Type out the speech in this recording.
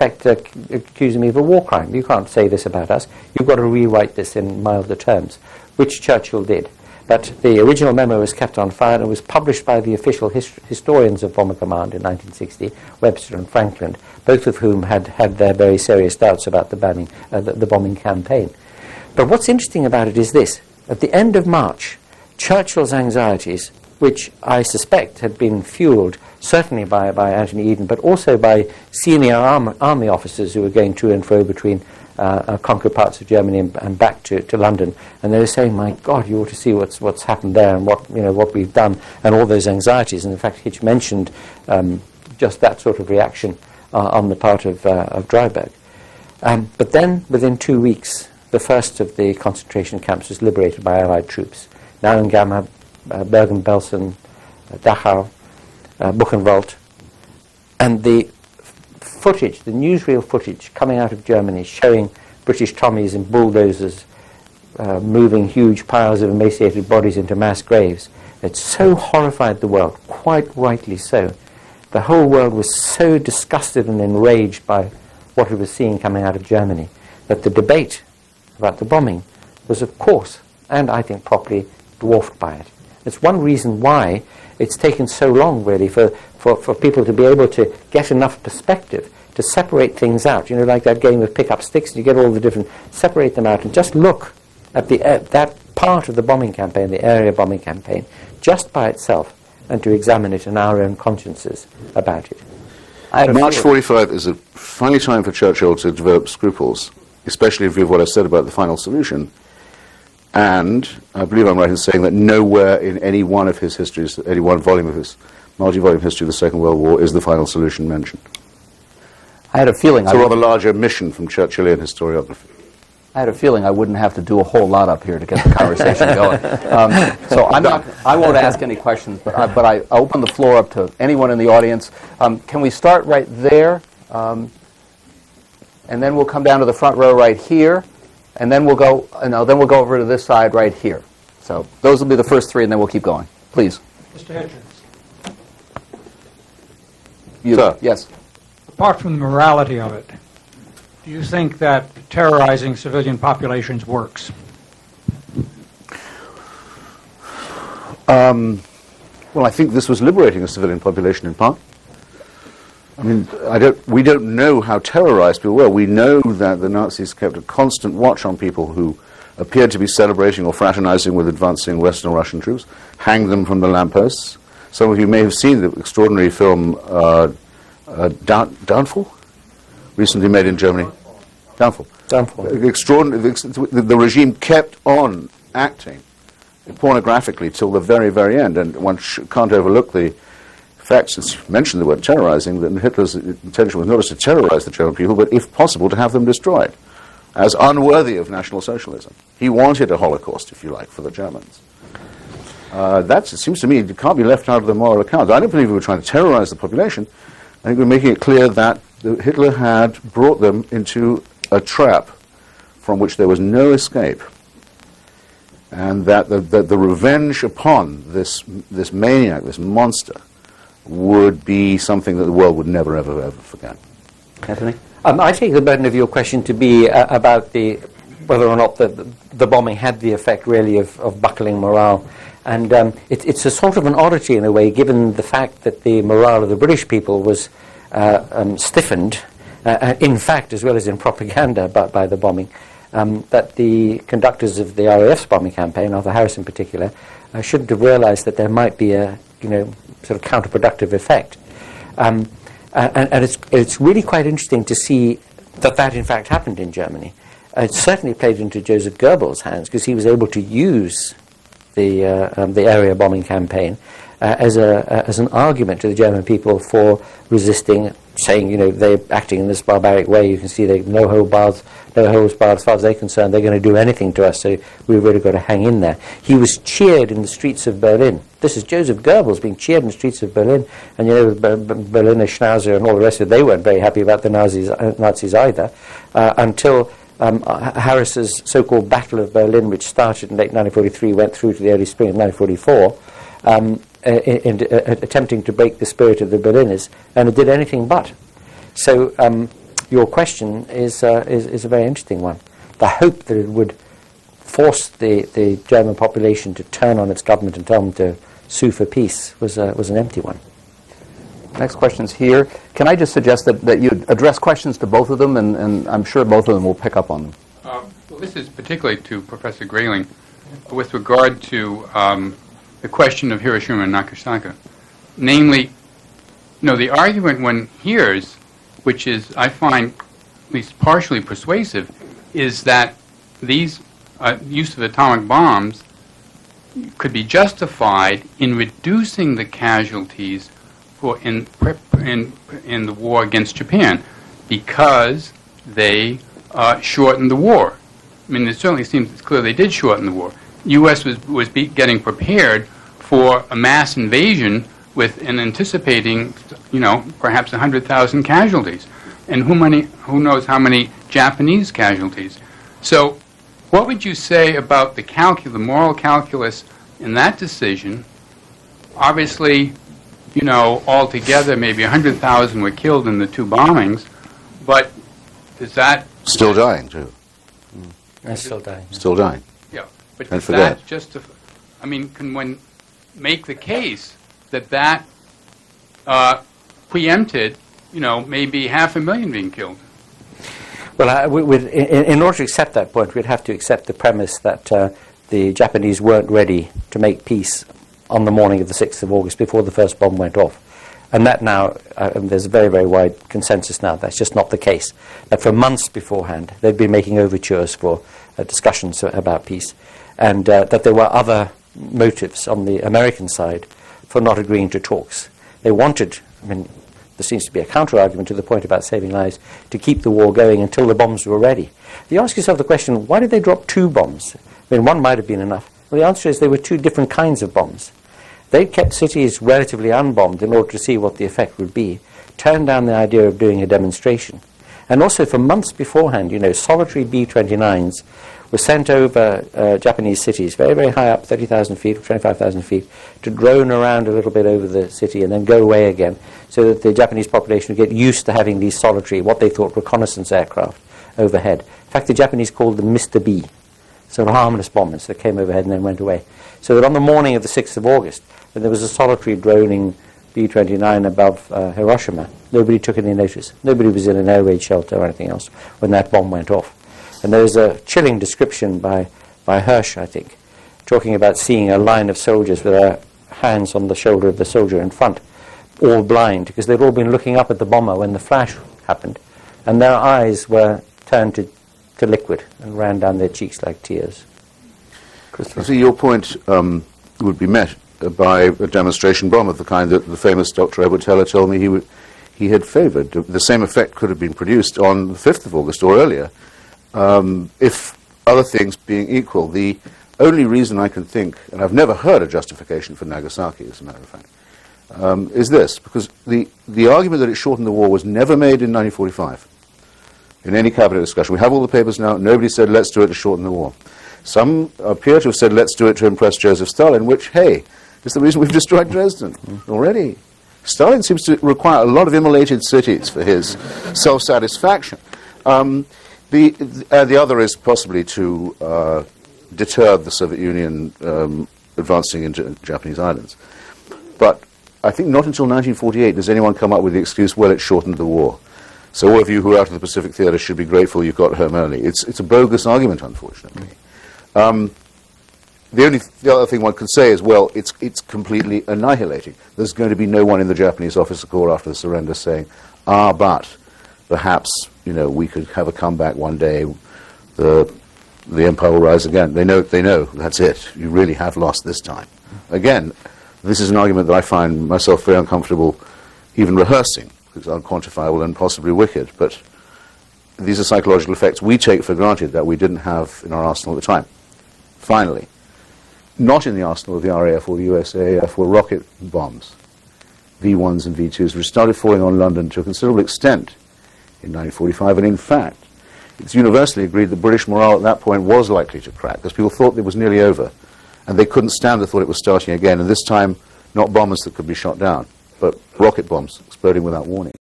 effect, accusing me of a war crime. You can't say this about us. You've got to rewrite this in milder terms, which Churchill did. But the original memo was kept on file and was published by the official historians of Bomber Command in 1960, Webster and Franklin, both of whom had their very serious doubts about the bombing campaign. But what's interesting about it is this. At the end of March, Churchill's anxieties, which I suspect had been fueled certainly by Anthony Eden, but also by senior army officers who were going to and fro between conquered parts of Germany and back to London, and they were saying, "My God, you ought to see what's happened there and what we've done," and all those anxieties. And in fact, Hitch mentioned just that sort of reaction on the part of Dreiberg. But then, within 2 weeks, the first of the concentration camps was liberated by Allied troops. Neuengamme, Bergen-Belsen, Dachau, Buchenwald, and the footage, the newsreel footage coming out of Germany showing British Tommies and bulldozers moving huge piles of emaciated bodies into mass graves, it so horrified the world, quite rightly so. The whole world was so disgusted and enraged by what it was seeing coming out of Germany that the debate about the bombing was, of course, and I think properly, dwarfed by it. It's one reason why it's taken so long, really, for people to be able to get enough perspective to separate things out. You know, like that game of pick up sticks, and you get all the different, separate them out and just look at that part of the bombing campaign, the area bombing campaign, just by itself, and to examine it in our own consciences about it. March 45 is a funny time for Churchill to develop scruples, especially in view of what I said about the final solution. And I believe I'm right in saying that nowhere in any one of his histories, any one volume of his multi-volume history of the Second World War, is the final solution mentioned. I had a feeling... It's a rather large omission from Churchillian historiography. I had a feeling I wouldn't have to do a whole lot up here to get the conversation going. So I won't ask any questions, but I open the floor up to anyone in the audience. Can we start right there? And then we'll come down to the front row right here. And then we'll go over to this side right here. So those will be the first three, and then we'll keep going. Please. Mr. Hitchens. Sir. Yes. Apart from the morality of it, do you think that terrorizing civilian populations works? Well, I think this was liberating a civilian population in part. I mean, we don't know how terrorized people were. We know that the Nazis kept a constant watch on people who appeared to be celebrating or fraternizing with advancing Western Russian troops, hanged them from the lampposts. Some of you may have seen the extraordinary film Downfall, recently made in Germany. Downfall. The regime kept on acting pornographically till the very, very end, and one can't overlook the fact, since you mentioned the word terrorizing, that Hitler's intention was not just to terrorize the German people, but if possible to have them destroyed as unworthy of National Socialism. He wanted a Holocaust, if you like, for the Germans. It seems to me, it can't be left out of the moral account. I don't believe we were trying to terrorize the population. I think we're making it clear that Hitler had brought them into a trap from which there was no escape, and that the revenge upon this maniac, this monster, would be something that the world would never, ever, ever forget. Anthony? I take the burden of your question to be about whether or not the bombing had the effect, really, of buckling morale. And it's a sort of an oddity, in a way, given the fact that the morale of the British people was stiffened, in fact, as well as in propaganda, by the bombing, that the conductors of the RAF's bombing campaign, Arthur Harris in particular, shouldn't have realized that there might be a sort of counterproductive effect. And it's really quite interesting to see that in fact happened in Germany. It certainly played into Joseph Goebbels' hands, because he was able to use the area bombing campaign as an argument to the German people for resisting, saying, they're acting in this barbaric way. You can see they no holds barred as far as they're concerned. They're going to do anything to us, so we've really got to hang in there. He was cheered in the streets of Berlin. This is Joseph Goebbels being cheered in the streets of Berlin, and Berliner Schnauzer and all the rest of it, they weren't very happy about the Nazis either, until Harris's so-called Battle of Berlin, which started in late 1943, went through to the early spring of 1944, attempting to break the spirit of the Berliners, and it did anything but. So your question is a very interesting one. The hope that it would force the German population to turn on its government and tell them to sue for peace was an empty one. Next question's here. Can I just suggest that you address questions to both of them, and I'm sure both of them will pick up on them. Well, this is particularly to Professor Grayling with regard to the question of Hiroshima and Nagasaki. Namely, the argument one hears, which is, I find, at least partially persuasive, is that these use of atomic bombs could be justified in reducing the casualties in the war against Japan because they shortened the war. I mean, it certainly seems clear they did shorten the war. U.S. was getting prepared for a mass invasion and anticipating, perhaps 100,000 casualties, and who knows how many Japanese casualties. So, what would you say about the moral calculus in that decision? Obviously, altogether maybe 100,000 were killed in the two bombings, but is that... Still dying, too. They're still dying. Still dying. Yeah, but And is for that that. justify... I mean, can one make the case that preempted, maybe 500,000 being killed? Well, in order to accept that point, we'd have to accept the premise that the Japanese weren't ready to make peace on the morning of the 6th of August before the first bomb went off. And that now, there's a very, very wide consensus now. That's just not the case. That for months beforehand, they'd been making overtures for discussions about peace, and that there were other motives on the American side for not agreeing to talks. They wanted, there seems to be a counter-argument to the point about saving lives, to keep the war going until the bombs were ready. You ask yourself the question, why did they drop 2 bombs? One might have been enough. Well, the answer is they were 2 different kinds of bombs. They kept cities relatively unbombed in order to see what the effect would be, turned down the idea of doing a demonstration. And also for months beforehand, solitary B-29s were sent over Japanese cities, very, very high up, 30,000 feet or 25,000 feet, to drone around a little bit over the city and then go away again, so that the Japanese population would get used to having these solitary, what they thought reconnaissance aircraft overhead. In fact, the Japanese called them Mr. B, sort of harmless bombers that came overhead and then went away. So that on the morning of the 6th of August, when there was a solitary droning B-29 above Hiroshima, nobody took any notice. Nobody was in an air raid shelter or anything else when that bomb went off. And there was a chilling description by Hirsch, I think, talking about seeing a line of soldiers with their hands on the shoulder of the soldier in front, all blind, because they'd all been looking up at the bomber when the flash happened, and their eyes were turned to liquid and ran down their cheeks like tears. I see your point would be met by a demonstration bomb of the kind that the famous Dr. Edward Teller told me he had favoured. The same effect could have been produced on the 5th of August or earlier, if other things being equal. The only reason I can think, and I've never heard a justification for Nagasaki, as a matter of fact, is this, because the argument that it shortened the war was never made in 1945 in any cabinet discussion. We have all the papers now. Nobody said, let's do it to shorten the war. Some appear to have said, let's do it to impress Joseph Stalin, which, hey, is the reason we've destroyed Dresden already. Stalin seems to require a lot of immolated cities for his self-satisfaction. The other is possibly to deter the Soviet Union advancing into Japanese islands. But I think not until 1948 does anyone come up with the excuse, well, it shortened the war. So all of you who are out of the Pacific Theater should be grateful you got home early. It's a bogus argument, unfortunately. The other thing one can say is, well, it's completely annihilating. There's going to be no one in the Japanese officer corps after the surrender saying, but perhaps, we could have a comeback one day, the empire will rise again. They know, that's it. You really have lost this time. Again, this is an argument that I find myself very uncomfortable even rehearsing, because it's unquantifiable and possibly wicked, but these are psychological effects we take for granted that we didn't have in our arsenal at the time. Finally, not in the arsenal of the RAF or the USAAF were rocket bombs, V-1s and V-2s, which started falling on London to a considerable extent in 1945, and in fact, it's universally agreed that British morale at that point was likely to crack, because people thought it was nearly over, and they couldn't stand the thought it was starting again, and this time, not bombers that could be shot down, but rocket bombs exploding without warning.